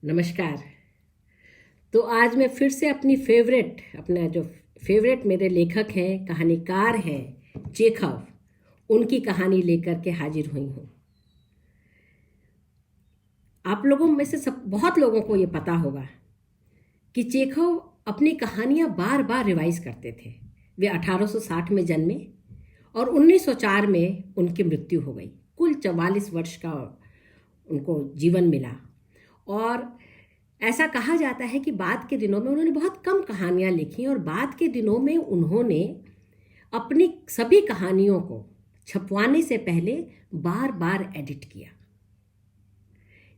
नमस्कार। तो आज मैं फिर से अपना जो फेवरेट मेरे लेखक हैं, कहानीकार हैं, चेखव, उनकी कहानी लेकर के हाजिर हुई हूँ। आप लोगों में से सब बहुत लोगों को ये पता होगा कि चेखव अपनी कहानियाँ बार बार रिवाइज करते थे। वे 1860 में जन्मे और 1904 में उनकी मृत्यु हो गई। कुल 44 वर्ष का उनको जीवन मिला और ऐसा कहा जाता है कि बाद के दिनों में उन्होंने बहुत कम कहानियाँ लिखी और बाद के दिनों में उन्होंने अपनी सभी कहानियों को छपवाने से पहले बार बार एडिट किया।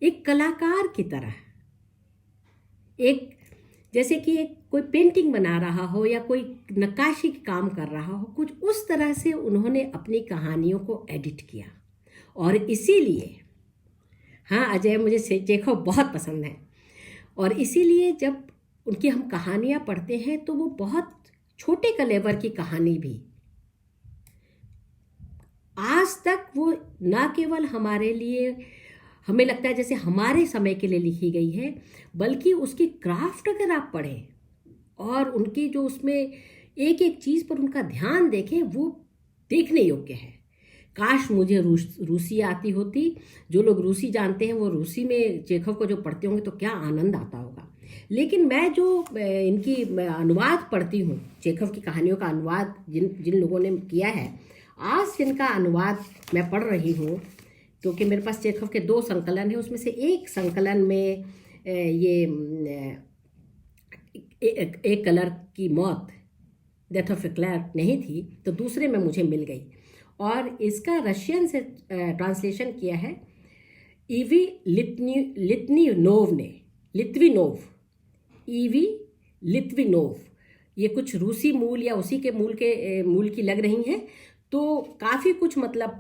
एक कलाकार की तरह, एक जैसे कि एक कोई पेंटिंग बना रहा हो या कोई नक्काशी काम कर रहा हो, कुछ उस तरह से उन्होंने अपनी कहानियों को एडिट किया। और इसीलिए हाँ अजय, मुझे चेखव बहुत पसंद है और इसीलिए जब उनकी हम कहानियाँ पढ़ते हैं तो वो बहुत छोटे कलेवर की कहानी भी आज तक वो ना केवल हमारे लिए, हमें लगता है जैसे हमारे समय के लिए लिखी गई है, बल्कि उसकी क्राफ्ट अगर आप पढ़ें और उनकी जो उसमें एक एक चीज़ पर उनका ध्यान देखें, वो देखने योग्य है। काश मुझे रूसी आती होती। जो लोग रूसी जानते हैं वो रूसी में चेखव को जो पढ़ते होंगे तो क्या आनंद आता होगा। लेकिन मैं जो इनकी अनुवाद पढ़ती हूँ, चेखव की कहानियों का अनुवाद जिन जिन लोगों ने किया है, आज जिनका अनुवाद मैं पढ़ रही हूँ, क्योंकि मेरे पास चेखव के 2 संकलन हैं। उसमें से एक संकलन में एक कलर की मौत, डेथ ऑफ ए क्लर्क नहीं थी, तो दूसरे में मुझे मिल गई और इसका रशियन से ट्रांसलेशन किया है ईवी लित्विनोव। ये कुछ रूसी मूल या उसी के मूल की लग रही हैं, तो काफ़ी कुछ मतलब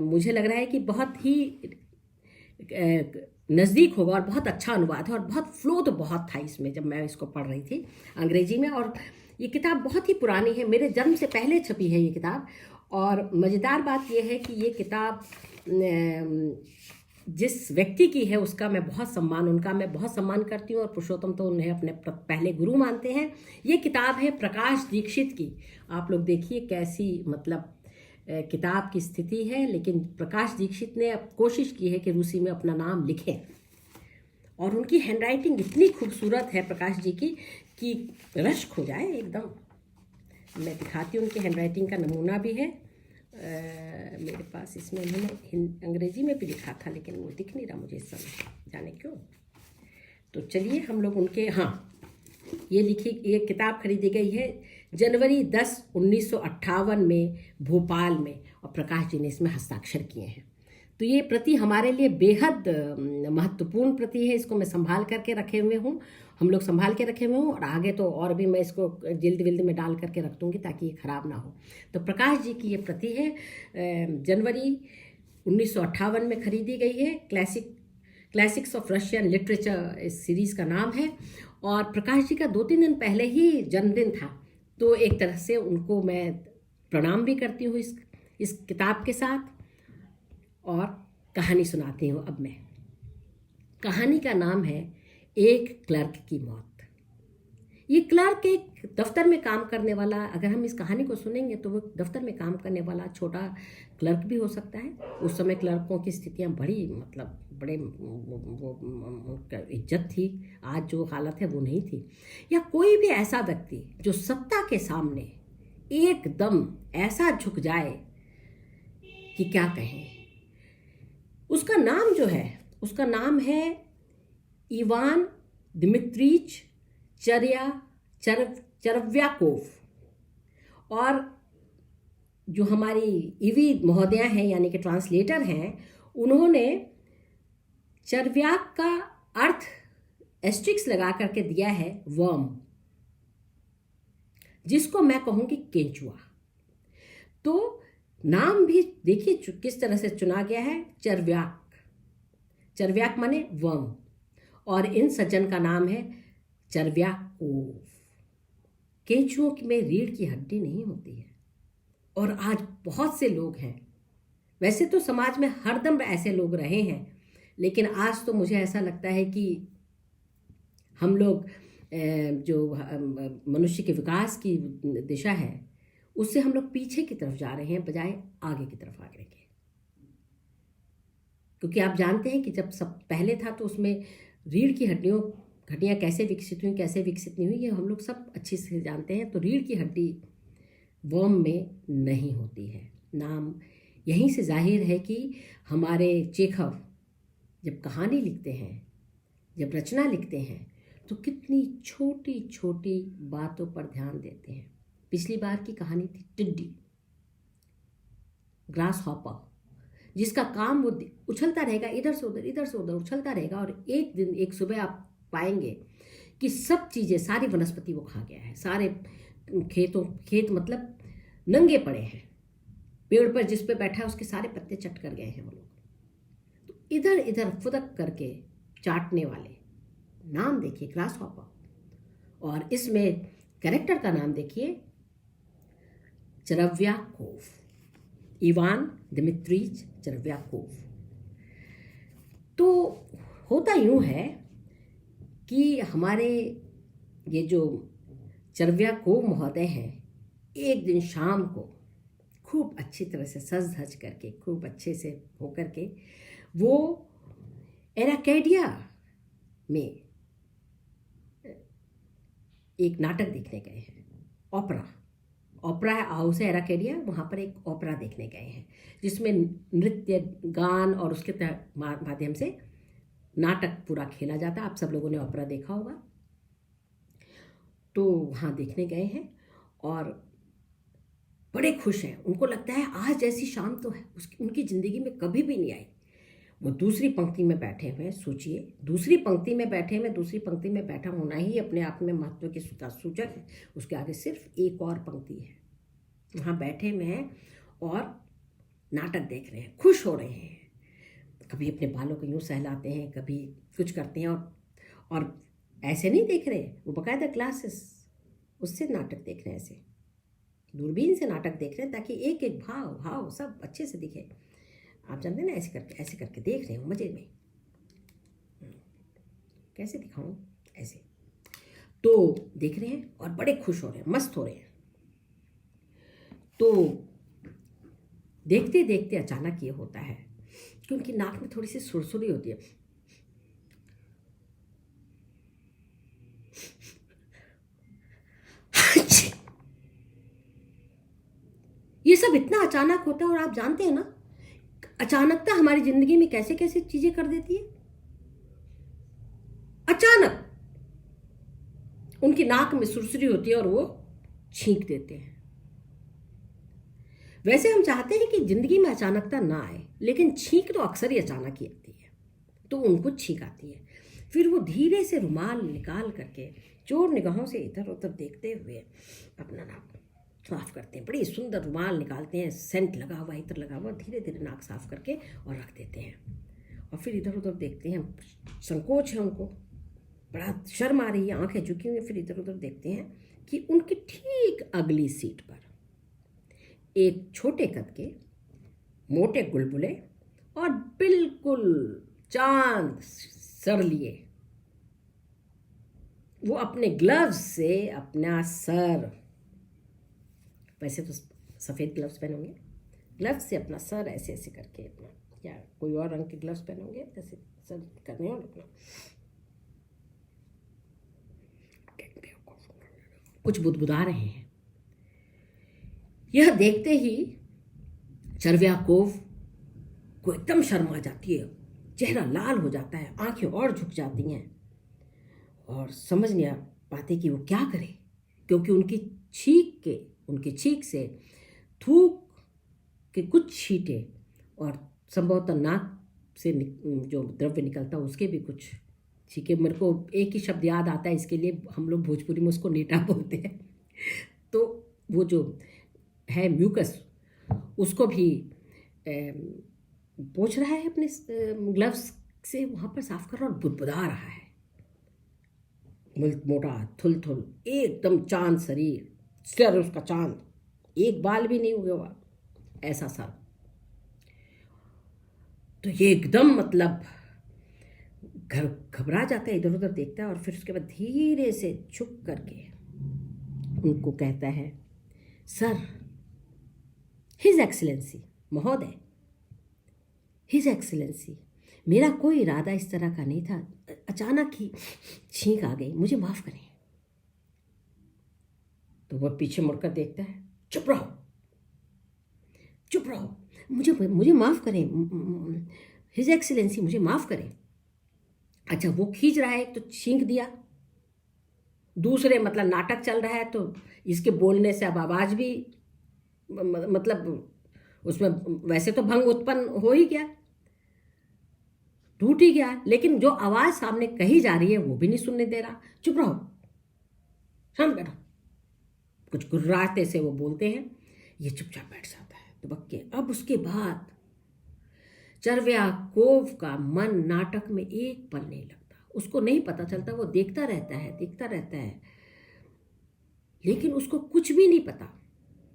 मुझे लग रहा है कि बहुत ही नज़दीक होगा और बहुत अच्छा अनुवाद है और बहुत फ्लो तो बहुत था इसमें जब मैं इसको पढ़ रही थी अंग्रेजी में। और ये किताब बहुत ही पुरानी है, मेरे जन्म से पहले छपी है ये किताब। और मज़ेदार बात यह है कि ये किताब जिस व्यक्ति की है उसका मैं बहुत सम्मान करती हूँ और पुरुषोत्तम तो उन्हें अपने पहले गुरु मानते हैं। ये किताब है प्रकाश दीक्षित की। आप लोग देखिए कैसी मतलब किताब की स्थिति है, लेकिन प्रकाश दीक्षित ने अब कोशिश की है कि रूसी में अपना नाम लिखें और उनकी हैंडराइटिंग इतनी खूबसूरत है प्रकाश जी की कि रश खो जाए एकदम। मैं दिखाती हूँ, उनकी हैंडराइटिंग का नमूना भी है मेरे पास। इसमें उन्होंने अंग्रेजी में भी लिखा था, लेकिन वो दिख नहीं रहा मुझे इस समय, जाने क्यों। तो चलिए हम लोग उनके ये किताब खरीदी गई है जनवरी 10, 1958 में भोपाल में और प्रकाश जी ने इसमें हस्ताक्षर किए हैं। तो ये प्रति हमारे लिए बेहद महत्वपूर्ण प्रति है। इसको मैं संभाल करके रखे हुए हूँ, हम लोग संभाल के रखे हुए हूँ और आगे तो और भी मैं इसको जिल्द विल्द में डाल करके रख दूँगी ताकि ये ख़राब ना हो। तो प्रकाश जी की ये प्रति है, जनवरी 1958 में खरीदी गई है। क्लासिक्स ऑफ रशियन लिटरेचर इस सीरीज़ का नाम है और प्रकाश जी का 2-3 दिन पहले ही जन्मदिन था, तो एक तरह से उनको मैं प्रणाम भी करती हूँ इस किताब के साथ और कहानी सुनाती हूँ। अब मैं कहानी का नाम है एक क्लर्क की मौत। ये क्लर्क एक दफ्तर में काम करने वाला, अगर हम इस कहानी को सुनेंगे तो वो दफ्तर में काम करने वाला छोटा क्लर्क भी हो सकता है। उस समय क्लर्कों की स्थितियाँ बड़ी मतलब बड़े वो इज्जत थी, आज जो हालत है वो नहीं थी। या कोई भी ऐसा व्यक्ति जो सत्ता के सामने एकदम ऐसा झुक जाए कि क्या कहें। उसका नाम है इवान दिमित्रीच चरव्याकोव। और जो हमारी ईवी महोदया हैं यानी कि ट्रांसलेटर हैं, उन्होंने चरव्याक का अर्थ एस्ट्रिक्स लगा करके दिया है वर्म, जिसको मैं कहूँगी केंचुआ। तो नाम भी देखिए किस तरह से चुना गया है, चरव्याक माने वर्म, और इन सज्जन का नाम है चरव्याकोव। केंचुओं में रीढ़ की हड्डी नहीं होती है और आज बहुत से लोग हैं, वैसे तो समाज में हरदम ऐसे लोग रहे हैं, लेकिन आज तो मुझे ऐसा लगता है कि हम लोग जो मनुष्य के विकास की दिशा है उससे हम लोग पीछे की तरफ जा रहे हैं बजाय आगे की तरफ आगे के। क्योंकि आप जानते हैं कि जब सब पहले था तो उसमें रीढ़ की हड्डियाँ कैसे विकसित हुई कैसे विकसित नहीं हुई ये हम लोग सब अच्छे से जानते हैं। तो रीढ़ की हड्डी वर्म में नहीं होती है। नाम यहीं से जाहिर है कि हमारे चेखव जब कहानी लिखते हैं, जब रचना लिखते हैं, तो कितनी छोटी छोटी बातों पर ध्यान देते हैं। पिछली बार की कहानी थी टिड्डी, ग्रास हॉपर, जिसका काम वो उछलता रहेगा इधर से उधर उछलता रहेगा, और एक दिन एक सुबह आप पाएंगे कि सब चीज़ें, सारी वनस्पति वो खा गया है। सारे खेत मतलब नंगे पड़े हैं, पेड़ पर जिस पे बैठा है उसके सारे पत्ते चट कर गए हैं वो लोग। तो इधर इधर फुदक करके चाटने वाले, नाम देखिए ग्रास हॉपर, और इसमें कैरेक्टर का नाम देखिए चरव्याकोव, इवान दिमित्रीच चरव्याकोव। तो होता यूं है कि हमारे ये जो चरव्याकोव महोदय हैं, एक दिन शाम को खूब अच्छी तरह से सज धज करके, खूब अच्छे से होकर के वो एराकेडिया में एक नाटक देखने गए हैं। ओपरा हाउस है एराकेडिया, वहाँ पर एक ओपरा देखने गए हैं जिसमें नृत्य, गान और उसके माध्यम से नाटक पूरा खेला जाता है। आप सब लोगों ने ओपरा देखा होगा। तो वहाँ देखने गए हैं और बड़े खुश हैं। उनको लगता है आज जैसी शाम तो है उनकी ज़िंदगी में कभी भी नहीं आई। वो दूसरी पंक्ति में बैठे हुए, सोचिए, दूसरी पंक्ति में बैठा होना ही अपने आप में महत्व के सूचक है। उसके आगे सिर्फ एक और पंक्ति है। वहाँ बैठे हुए हैं और नाटक देख रहे हैं, खुश हो रहे हैं। कभी अपने बालों को यूँ सहलाते हैं, कभी कुछ करते हैं, और ऐसे नहीं देख रहे, वो बाकायदा ग्लासेस उससे नाटक देख रहे हैं, ऐसे दूरबीन से नाटक देख रहे हैं ताकि एक एक भाव सब अच्छे से दिखे। आप जानते हैं ना, ऐसे करके देख रहे हो मजे में। कैसे दिखाऊं, ऐसे तो देख रहे हैं और बड़े खुश हो रहे हैं, मस्त हो रहे हैं। तो देखते देखते अचानक ये होता है कि उनकी नाक में थोड़ी सी सुरसुरी होती है। ये सब इतना अचानक होता है, और आप जानते हैं ना अचानकता हमारी जिंदगी में कैसे कैसे चीजें कर देती है। अचानक उनकी नाक में सुरसुरी होती है और वो छींक देते हैं। वैसे हम चाहते हैं कि जिंदगी में अचानकता ना आए, लेकिन छींक तो अक्सर ही अचानक ही आती है। तो उनको छींक आती है। फिर वो धीरे से रुमाल निकाल करके चोर निगाहों से इधर उधर देखते हुए अपना नाक साफ करते हैं। बड़ी सुंदर रुमाल निकालते हैं, सेंट लगा हुआ, इधर लगा हुआ, धीरे धीरे नाक साफ करके और रख देते हैं। और फिर इधर उधर देखते हैं, संकोच है उनको, बड़ा शर्म आ रही है, आंखें झुकी हुई। फिर इधर उधर देखते हैं कि उनकी ठीक अगली सीट पर एक छोटे कद के, मोटे गुलबुले और बिल्कुल चांद सर लिए, वो अपने ग्लव्स से अपना सर, वैसे तो सफ़ेद ग्लव्स पहने होंगे, ग्लव्स से अपना सर ऐसे ऐसे करके अपना, या कोई और रंग के ग्लव्स पहने होंगे, ऐसे सर करने और अपना कुछ बुदबुदा रहे हैं। यह देखते ही चरव्याकोव को एकदम शर्म आ जाती है, चेहरा लाल हो जाता है, आंखें और झुक जाती हैं और समझ नहीं आ पाते कि वो क्या करे, क्योंकि उनकी छींक से थूक के कुछ छींटे और संभवतः नाक से जो द्रव्य निकलता है उसके भी कुछ छींके। मेरे को एक ही शब्द याद आता है इसके लिए, हम लोग भोजपुरी में उसको नीटा बोलते हैं। तो वो जो है म्यूकस, उसको भी पोंछ रहा है अपने ग्लव्स से, वहाँ पर साफ कर रहा और बुदबुदा रहा है। मोटा थुल एकदम चांद शरीर, सर उसका चांद, एक बाल भी नहीं हुआ, ऐसा सर। तो ये एकदम मतलब घर घबरा जाता है, इधर उधर देखता है और फिर उसके बाद धीरे से झुक करके उनको कहता है, सर, हिज एक्सीलेंसी, महोदय, हिज एक्सीलेंसी, मेरा कोई इरादा इस तरह का नहीं था, अचानक ही छींक आ गई, मुझे माफ़ करें। तो वह पीछे मुड़कर देखता है, चुप रहो, चुप रहो, मुझे माफ़ करें, हिज एक्सीलेंसी, मुझे माफ़ करें। अच्छा, वो खींच रहा है, एक तो छींक दिया, दूसरे मतलब नाटक चल रहा है, तो इसके बोलने से अब आवाज़ भी मतलब उसमें वैसे तो भंग उत्पन्न हो ही गया, टूट ही गया, लेकिन जो आवाज़ सामने कही जा रही है वो भी नहीं सुनने दे रहा। चुप रहो, शांत बैठो, कुछ गुर्राते से वो बोलते हैं। ये चुपचाप बैठ जाता है दुबक्के। अब उसके बाद चरवाकोव का मन नाटक में एक पल नहीं लगता, उसको नहीं पता चलता, वो देखता रहता है, लेकिन उसको कुछ भी नहीं पता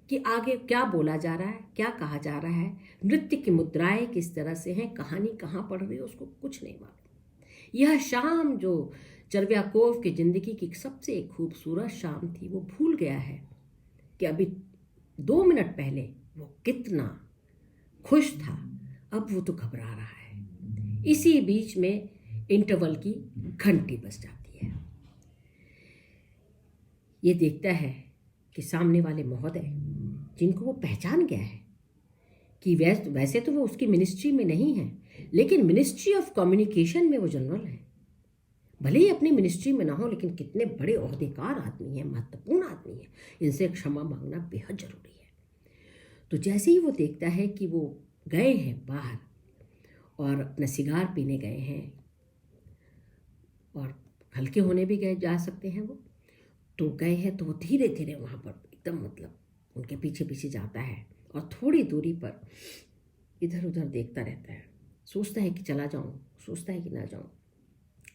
कि आगे क्या बोला जा रहा है, क्या कहा जा रहा है, नृत्य की मुद्राएं किस तरह से हैं, कहानी कहाँ पढ़ रही है, उसको कुछ नहीं मालूम। यह शाम जो चरवाकोव की जिंदगी की सबसे खूबसूरत शाम थी, वो भूल गया है कि अभी 2 मिनट पहले वो कितना खुश था, अब वो तो घबरा रहा है। इसी बीच में इंटरवल की घंटी बज जाती है। ये देखता है कि सामने वाले महोदय, जिनको वो पहचान गया है कि वैसे तो वो उसकी मिनिस्ट्री में नहीं है, लेकिन मिनिस्ट्री ऑफ कम्युनिकेशन में वो जनरल है। भले ही अपनी मिनिस्ट्री में ना हो, लेकिन कितने बड़े ओहदेकार आदमी हैं, महत्वपूर्ण आदमी हैं, इनसे क्षमा मांगना बेहद जरूरी है। तो जैसे ही वो देखता है कि वो गए हैं बाहर और अपना सिगार पीने गए हैं, और हल्के होने भी गए जा सकते हैं, वो तो गए हैं, तो वो धीरे धीरे वहाँ पर एकदम मतलब उनके पीछे पीछे जाता है और थोड़ी दूरी पर इधर उधर देखता रहता है, सोचता है कि चला जाऊं, सोचता है कि ना जाऊं,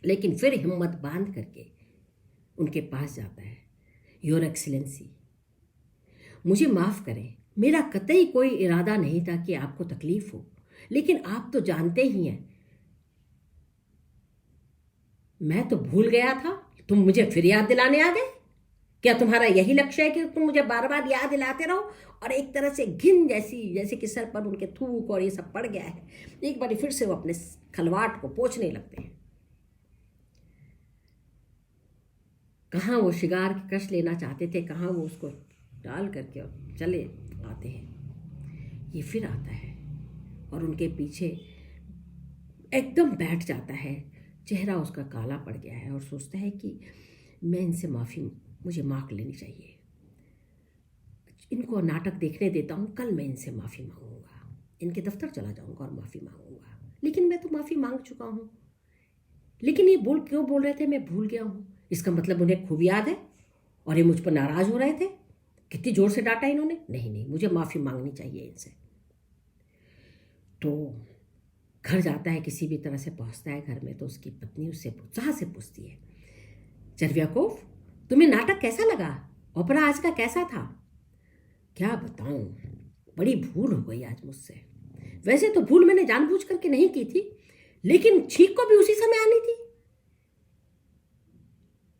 लेकिन फिर हिम्मत बांध करके उनके पास जाता है। योर एक्सीलेंसी, मुझे माफ़ करें, मेरा कतई कोई इरादा नहीं था कि आपको तकलीफ हो, लेकिन आप तो जानते ही हैं, मैं तो भूल गया था, तुम मुझे फिर याद दिलाने आ गए। क्या तुम्हारा यही लक्ष्य है कि तुम मुझे बार बार याद दिलाते रहो? और एक तरह से घिन जैसे कि सर पर उनके थूक और ये सब पड़ गया है, एक बार फिर से वो अपने खलवाट को पोंछने लगते हैं। कहाँ वो शिगार की कश लेना चाहते थे, कहाँ वो उसको डाल करके और चले आते हैं। ये फिर आता है और उनके पीछे एकदम बैठ जाता है, चेहरा उसका काला पड़ गया है और सोचता है कि मैं इनसे मुझे माफ़ लेनी चाहिए, इनको नाटक देखने देता हूँ, कल मैं इनसे माफ़ी मांगूंगा, इनके दफ्तर चला जाऊंगा और माफ़ी मांगूंगा। लेकिन मैं तो माफ़ी मांग चुका हूँ, लेकिन ये क्यों बोल रहे थे मैं भूल गया हूँ। इसका मतलब उन्हें खूब याद है और ये मुझ पर नाराज़ हो रहे थे। कितनी ज़ोर से डांटा इन्होंने। नहीं, मुझे माफ़ी मांगनी चाहिए इनसे। तो घर जाता है, किसी भी तरह से पहुँचता है घर में, तो उसकी पत्नी उससे उत्साह से पूछती है, चरवाकोव, तुम्हें नाटक कैसा लगा? ओपेरा आज का कैसा था? क्या बताऊं, बड़ी भूल हो गई आज मुझसे। वैसे तो भूल मैंने जानबूझ करके नहीं की थी, लेकिन छींक को भी उसी समय आनी थी।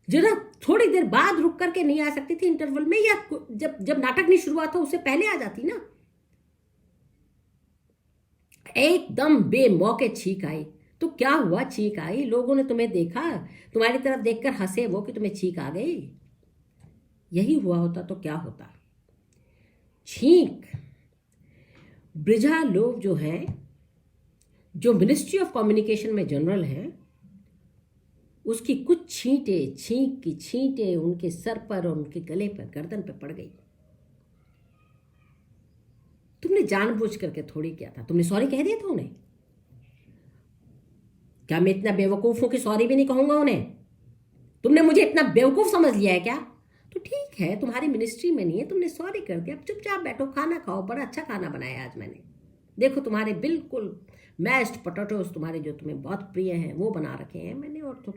जरा थोड़ी देर बाद रुक करके नहीं आ सकती थी इंटरवल में, या जब नाटक नहीं शुरू हुआ था उससे पहले आ जाती ना। एकदम बेमौके छींक आई। तो क्या हुआ, छींक आई, लोगों ने तुम्हें देखा, तुम्हारी तरफ देखकर हंसे वो कि तुम्हें छींक आ गई। यही हुआ होता तो क्या होता। छींक ब्रिजालोव जो है, जो मिनिस्ट्री ऑफ कम्युनिकेशन में जनरल हैं, उसकी कुछ छींक की छींटें उनके सर पर और उनके गले पर, गर्दन पर पड़ गई। तुमने जानबूझ करके थोड़ी किया था, तुमने सॉरी कह दिया था उन्हें। क्या मैं इतना बेवकूफ हूं कि सॉरी भी नहीं कहूंगा उन्हें? तुमने मुझे इतना बेवकूफ समझ लिया है क्या? तो ठीक है, तुम्हारी मिनिस्ट्री में नहीं है, तुमने सॉरी कर दिया, अब चुपचाप बैठो, खाना खाओ, बड़ा अच्छा खाना बनाया आज मैंने। देखो तुम्हारे बिल्कुल मैश्ड पोटैटोज, तुम्हारे जो तुम्हें बहुत प्रिय हैं, वो बना रखे हैं मैंने, और तो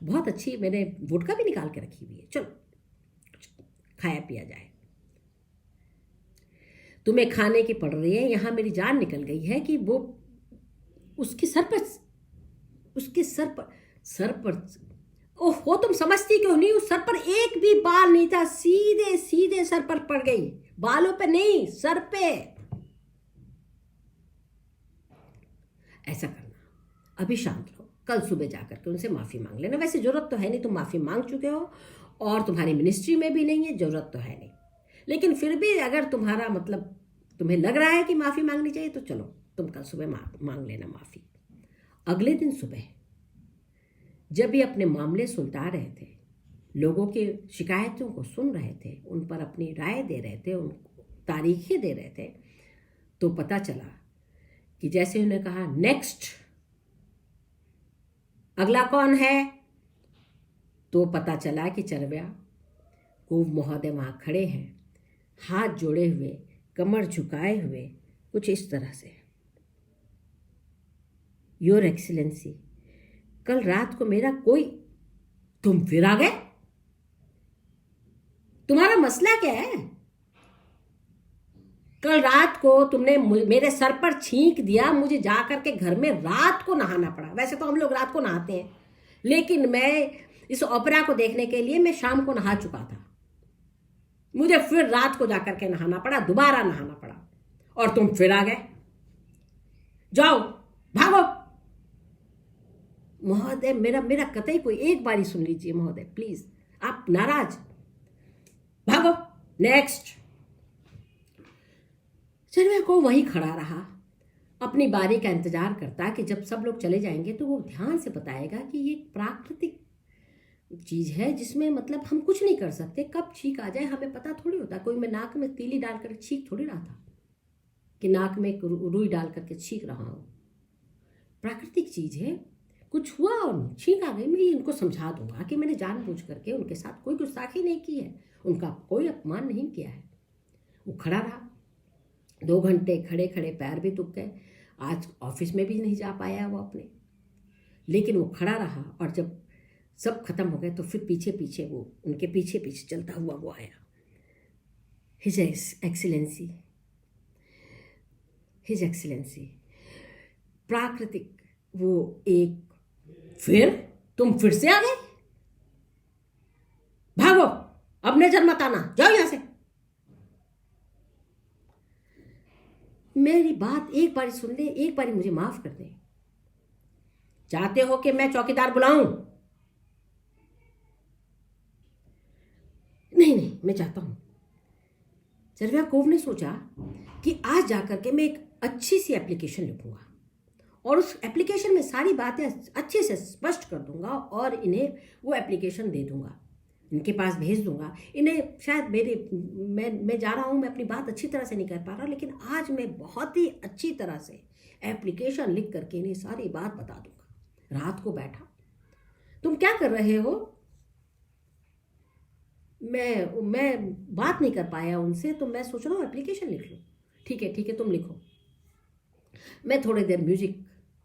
बहुत अच्छी मैंने वोडका भी निकाल के रखी हुई है, चलो खाया पिया जाए। तुम्हें खाने की पड़ रही है, यहाँ मेरी जान निकल गई है कि वो उसके सर पर सर पर, ओहो तुम समझती क्यों नहीं, उस सर पर एक भी बाल नहीं था, सीधे सीधे सर पर पड़ गई, बालों पे नहीं, सर पे। ऐसा करना, अभी शांत रहो, कल सुबह जाकर के उनसे माफी मांग लेना। वैसे जरूरत तो है नहीं, तुम माफी मांग चुके हो और तुम्हारी मिनिस्ट्री में भी नहीं है, जरूरत तो है नहीं, लेकिन फिर भी अगर तुम्हारा मतलब तुम्हें लग रहा है कि माफी मांगनी चाहिए तो चलो तुम कल सुबह मांग लेना माफी। अगले दिन सुबह जब ये अपने मामले सुलझा रहे थे, लोगों की शिकायतों को सुन रहे थे, उन पर अपनी राय दे रहे थे, उनको तारीखें दे रहे थे, तो पता चला कि जैसे उन्होंने कहा नेक्स्ट, अगला कौन है, तो पता चला कि चरव्या कूव महोदय वहां खड़े हैं, हाथ जोड़े हुए, कमर झुकाए हुए, कुछ इस तरह से। योर एक्सीलेंसी, कल रात को मेरा कोई, तुम फिर आ गए, तुम्हारा मसला क्या है? कल रात को तुमने मेरे सर पर छींक दिया, मुझे जाकर के घर में रात को नहाना पड़ा। वैसे तो हम लोग रात को नहाते हैं, लेकिन मैं इस ओपेरा को देखने के लिए मैं शाम को नहा चुका था, मुझे फिर रात को जाकर के नहाना पड़ा, दोबारा नहाना पड़ा, और तुम फिर आ गए। जाओ भागो। महोदय मेरा कतई कोई, एक बारी सुन लीजिए महोदय प्लीज, आप नाराज, भागो नेक्स्ट। चरव्या को वहीं खड़ा रहा, अपनी बारी का इंतजार करता कि जब सब लोग चले जाएंगे तो वो ध्यान से बताएगा कि ये प्राकृतिक चीज है जिसमें मतलब हम कुछ नहीं कर सकते, कब छींक आ जाए हमें पता थोड़ी होता। कोई मैं नाक में तीली डाल कर छींक थोड़ी रहा था कि नाक में रुई डाल करके छींक रहा हूं, प्राकृतिक चीज है, कुछ हुआ और छींक आ गई। मैं इनको समझा दूंगा कि मैंने जानबूझ करके उनके साथ कोई गुस्ताखी नहीं की है, उनका कोई अपमान नहीं किया है। वो खड़ा रहा, 2 घंटे खड़े खड़े पैर भी दुख गए, आज ऑफिस में भी नहीं जा पाया वो अपने, लेकिन वो खड़ा रहा। और जब सब खत्म हो गए तो फिर पीछे पीछे वो उनके पीछे पीछे चलता हुआ वो आया। हिज एक्सीलेंसी, प्राकृतिक वो एक, फिर तुम फिर से आ गए, भागो, अब नजर मत आना, जाओ यहां से। मेरी बात एक बारी सुन ले, एक बारी मुझे माफ कर दे। चाहते हो कि मैं चौकीदार बुलाऊं? नहीं, मैं चाहता हूं। चरव्याकोव ने सोचा कि आज जाकर के मैं एक अच्छी सी एप्लीकेशन लिखूंगा और उस एप्लीकेशन में सारी बातें अच्छे से स्पष्ट कर दूंगा और इन्हें वो एप्लीकेशन दे दूंगा, इनके पास भेज दूंगा। इन्हें शायद मैं जा रहा हूं, मैं अपनी बात अच्छी तरह से नहीं कर पा रहा, लेकिन आज मैं बहुत ही अच्छी तरह से एप्लीकेशन लिख करके इन्हें सारी बात बता दूंगा। रात को बैठा, तुम क्या कर रहे हो? मैं बात नहीं कर पाया उनसे, तो मैं सोच रहा हूँ एप्लीकेशन लिख लूँ। ठीक है तुम लिखो, मैं थोड़ी देर म्यूजिक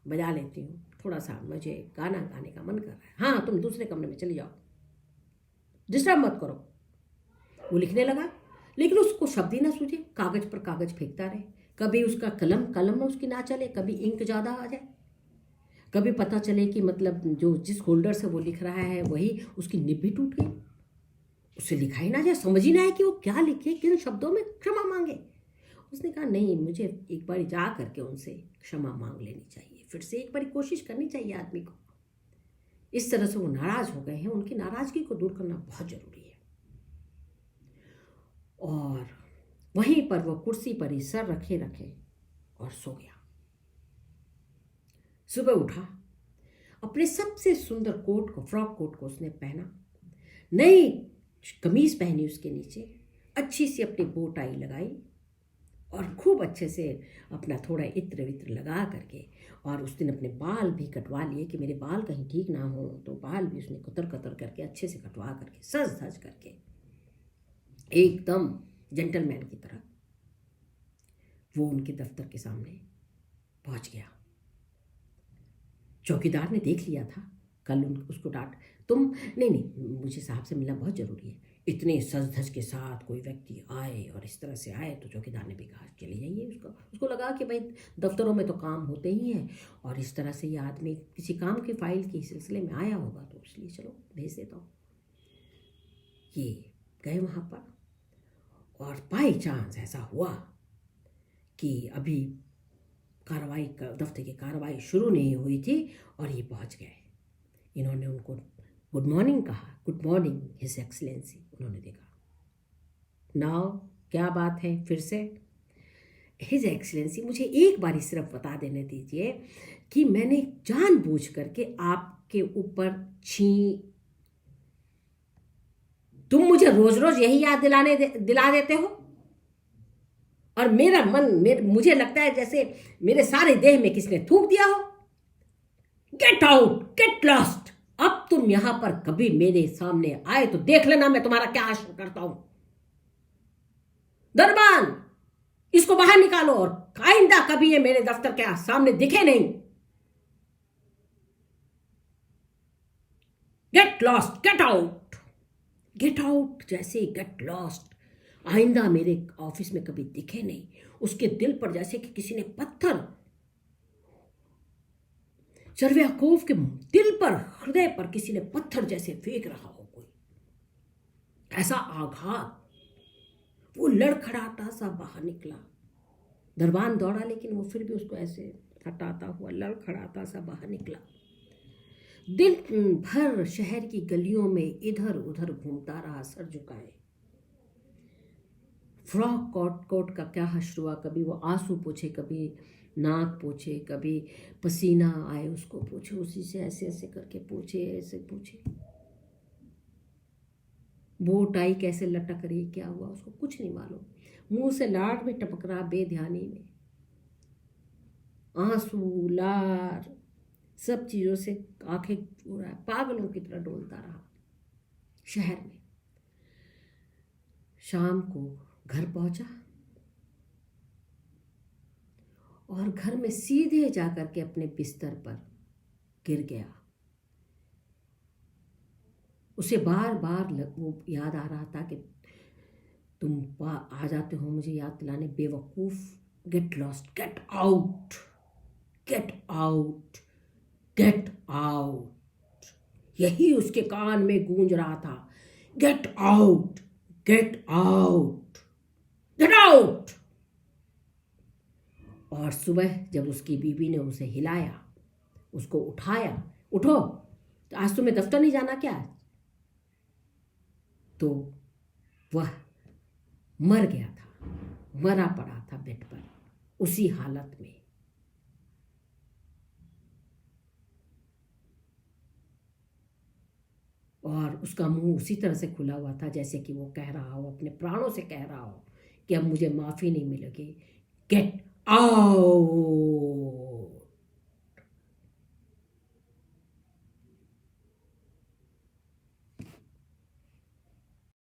बजा लेती हूँ, थोड़ा सा मुझे गाना गाने का मन कर रहा है। हाँ तुम दूसरे कमरे में चले जाओ, डिस्टर्ब मत करो। वो लिखने लगा, लेकिन उसको शब्द ही ना सूझे, कागज पर कागज फेंकता रहे। कभी उसका कलम में उसकी ना चले, कभी इंक ज़्यादा आ जाए, कभी पता चले कि मतलब जो जिस होल्डर से वो लिख रहा है वही उसकी निब भी टूट गई, उससे लिखा ही ना जाए, समझ ही ना आए कि वो क्या लिखे, किन शब्दों में क्षमा मांगे। उसने कहा नहीं, मुझे एक बार जा करके उनसे क्षमा मांग लेनी चाहिए, फिर से एक बार कोशिश करनी चाहिए आदमी को। इस तरह से वो नाराज हो गए हैं, उनकी नाराजगी को दूर करना बहुत जरूरी है। और वहीं पर वो कुर्सी पर ही सर रखे और सो गया। सुबह उठा, अपने सबसे सुंदर फ्रॉक कोट को उसने पहना, नई कमीज पहनी, उसके नीचे अच्छी सी अपनी बो टाई लगाई और खूब अच्छे से अपना थोड़ा इत्र वित्र लगा करके, और उस दिन अपने बाल भी कटवा लिए कि मेरे बाल कहीं ठीक ना हो, तो बाल भी उसने कतर करके अच्छे से कटवा करके सज धज करके एकदम जेंटलमैन की तरह वो उनके दफ्तर के सामने पहुंच गया। चौकीदार ने देख लिया था, कल उसको डांट, तुम नहीं, मुझे साहब से मिलना बहुत ज़रूरी है, इतने सज धज के साथ कोई व्यक्ति आए और इस तरह से आए तो चौकीदार ने भी कहा चले जाइए। उसको लगा कि भाई दफ्तरों में तो काम होते ही हैं और इस तरह से ये आदमी किसी काम की फाइल के सिलसिले में आया होगा, तो इसलिए चलो भेज देता हूँ। ये गए वहाँ पर और बाई चांस ऐसा हुआ कि अभी कार्रवाई दफ्तर की कार्रवाई शुरू नहीं हुई थी और ये पहुँच गए। इन्होंने उनको गुड मॉर्निंग कहा, गुड मॉर्निंग हिज एक्सीलेंसी। उन्होंने देखा, नाउ क्या बात है फिर से? हिज एक्सीलेंसी मुझे एक बार सिर्फ बता देने दीजिए कि मैंने जानबूझ करके आपके ऊपर तुम मुझे रोज रोज यही याद दिला देते हो और मेरा मुझे लगता है जैसे मेरे सारे देह में किसने थूक दिया हो। Get out, get lost. अब तुम यहां पर कभी मेरे सामने आए तो देख लेना मैं तुम्हारा क्या हासिल करता हूं। दरबान, इसको बाहर निकालो और आइंदा कभी ये मेरे दफ्तर के सामने दिखे नहीं। Get lost, get out, get out. जैसे गेट लॉस्ट, आइंदा मेरे ऑफिस में कभी दिखे नहीं। उसके दिल पर जैसे कि किसी ने पत्थर, चर्व्याकोव के दिल पर, हृदय पर किसी ने पत्थर जैसे फेंक रहा हो कोई, ऐसा आघात। वो लड़खड़ाता सा बाहर निकला। दरबान दौड़ा लेकिन वो फिर भी उसको ऐसे हटाता हुआ लड़खड़ाता सा बाहर निकला। दिन भर शहर की गलियों में इधर उधर घूमता रहा, सर झुकाए। फ्रॉक कोट का क्या हश्र हुआ, कभी वो आंसू पोछे, कभी नाक पोछे, कभी पसीना आए उसको पोछे, उसी से ऐसे ऐसे करके पोछे, ऐसे पोछे। वो टाई कैसे लटक रही, क्या हुआ उसको कुछ नहीं मालूम। मुंह से लार भी टपक रहा बेध्यानी में, आंसू लार सब चीजों से आंखें हो रहा है, पागलों की तरह डोलता रहा शहर में। शाम को घर पहुंचा और घर में सीधे जाकर के अपने बिस्तर पर गिर गया। उसे बार बार वो याद आ रहा था कि तुम आ जाते हो मुझे याद दिलाने, बेवकूफ। Get lost, get out, get out, get out. यही उसके कान में गूंज रहा था, get out, get out, get out. और सुबह जब उसकी बीवी ने उसे हिलाया, उसको उठाया, उठो आज तुम्हें दफ्तर नहीं जाना क्या? तो वह मर गया था, मरा पड़ा था बेड पर उसी हालत में। और उसका मुंह उसी तरह से खुला हुआ था जैसे कि वो कह रहा हो, अपने प्राणों से कह रहा हो कि अब मुझे माफ़ी नहीं मिलेगी। Get out.